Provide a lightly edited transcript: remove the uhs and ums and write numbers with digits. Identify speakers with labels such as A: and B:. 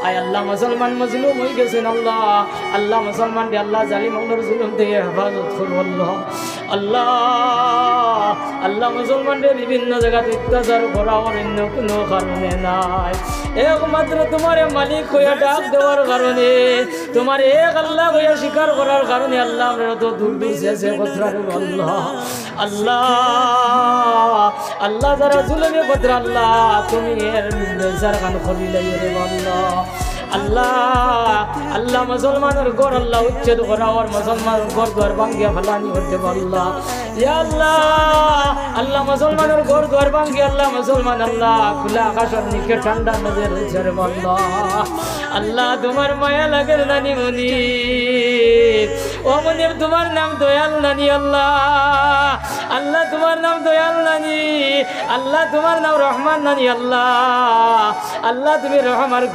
A: আয় আল্লাহ মুসলমান মজলুম হয়ে গেছেন আল্লাহ, আল্লাহ মুসলমান রে আল্লাহ জালিম ওনার জুলুম থেকে হেফাজত করো আল্লাহ। আল্লাহ আল্লাহ মুসলমান রে বিভিন্ন জায়গাতে অত্যাচার করা অন্য কোনো কারণে নাই, একমাত্র তোমার মালিক হইয়া ডাক দেওয়ার কারণে, তোমার এক আল্লাহ হইয়া স্বীকার করার কারণে আল্লাহ আমরা তো দূর দূর শেষে কথা আল্লাহ। আল্লাহ আল্লাহ যারা জুলুমে কথা আল্লাহ তুমি এর বেজার গান করিলাই রে আল্লাহ। আল্লাহ আল্লাহ মুসলমানের ঘর আল্লাহ উচ্ছেদ করা আর মুসলমানের ঘর দ্বার ভাঙ্গিয়া ফেলানি করতে পারল্লাহ। ইয়া আল্লাহ আল্লাহ মুসলমানের ঘর দ্বার ভাঙ্গিয়া আল্লাহ মুসলমান আল্লাহ খোলা আকাশের নিচে ঠান্ডা নজর হয়েছে রে আল্লাহ। আল্লাহ তোমার মায়া লাগে নানি মনি, ও মনির তোমার নাম দয়াল নানি আল্লাহ, আল্লাহ তোমার নাম দয়াল নানি, আল্লাহ তোমার নাম রহমান নানি আল্লাহ, আল্লাহ তুমি রহমার